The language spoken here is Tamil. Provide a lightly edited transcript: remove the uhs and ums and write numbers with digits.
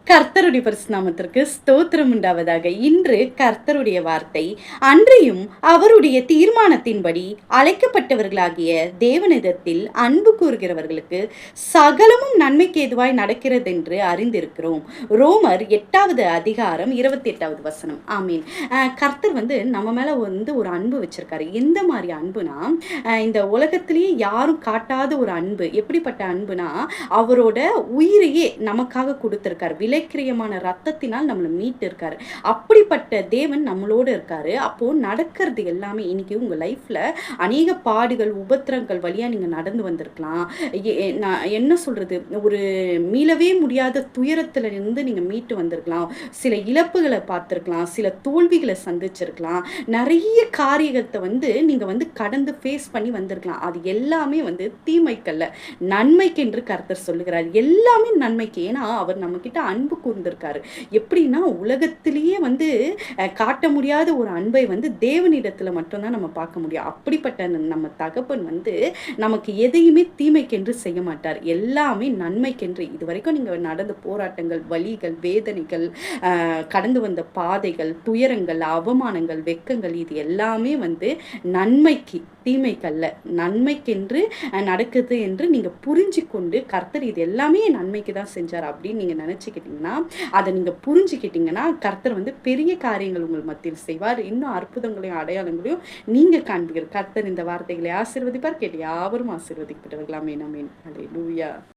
கர்த்தருடைய பரிசுநாமத்திற்கு ஸ்தோத்திரம் உண்டாவதாக. இன்று கர்த்தருடைய வார்த்தை, அன்றியும் அவருடைய தீர்மானத்தின்படி அழைக்கப்பட்டவர்களாகிய தேவனிடத்தில் அன்பு கூறுகிறவர்களுக்கு சகலமும் நன்மைக்கு ஏதுவாய் நடக்கிறதென்று அறிந்திருக்கிறோம். ரோமர் 8வது அதிகாரம் 28வது வசனம். ஆமீன். கர்த்தர் நம்ம மேல ஒரு அன்பு வச்சிருக்காரு. எந்த மாதிரி அன்புனா, இந்த உலகத்திலேயே யாரும் காட்டாத ஒரு அன்பு. எப்படிப்பட்ட அன்புனா, அவரோட உயிரையே நமக்காக கொடுத்திருக்காரு. விலைக்கிரியமான ரத்தத்தினால் நம்மளை மீட்டு இருக்காரு. அப்படிப்பட்ட தேவன் நம்மளோட இருக்காரு. அப்போ நடக்கிறது எல்லாமே இன்னைக்கு உங்க லைஃப்ல அநேக பாடுகள் உபத்திரங்கள் வழியா நீங்க நடந்து வந்திருக்கலாம். நான் என்ன சொல்றது, ஒரு மீளவே முடியாத துயரத்துல இருந்து நீங்க மீட்டு வந்திருக்கலாம். சில இழப்புகளை பார்த்திருக்கலாம், சில தோல்விகளை சந்திச்சிருக்கலாம், நிறைய காரியத்தை நீங்க கடந்து ஃபேஸ் பண்ணி வந்திருக்கலாம். அது எல்லாமே தீமைக்கல்ல, நன்மைக்கு என்று கர்த்தர் சொல்லுகிறார். எல்லாமே நன்மைக்கு. ஏன்னா அவர் நம்ம கிட்ட அன்பு கூர்ந்திருக்காரு. எப்படின்னா, உலகத்திலேயே காட்ட முடியாத ஒரு அன்பை தேவனிடத்துல மட்டும்தான் நம்ம பார்க்க முடியும். அப்படிப்பட்ட நம்ம தகப்பன் நமக்கு எதையுமே தீமைக்கென்று செய்ய மாட்டார். எல்லாமே நன்மைக்கென்று. இது வரைக்கும் நீங்க நடந்த போராட்டங்கள், வலிகள், வேதனைகள், கடந்து வந்த பாதைகள், துயரங்கள், அவமானங்கள், வெக்கங்கள், இது எல்லாமே நன்மைக்கு, தீமைக்கல்ல, நன்மைக்கென்று நடக்குது என்று நீங்க புரிஞ்சு கொண்டு, கர்த்தர் இது எல்லாமே நன்மைக்கு தான் செஞ்சார் அப்படின்னு நீங்க நினைச்சுக்கிட்டீங்கன்னா, அதை நீங்க புரிஞ்சுக்கிட்டீங்கன்னா, கர்த்தர் பெரிய காரியங்கள் உங்கள் மத்தியில் செய்வார். இன்னும் அற்புதங்களையும் அடையாளங்களையும் நீங்க காண்பீர்கள். கர்த்தர் இந்த வார்த்தைகளை ஆசீர்வதிப்பார். கேட்டு யாவரும் ஆசீர்வதிக்கப்பட்டவர்களாமே. ஆமென். அல்லேலூயா.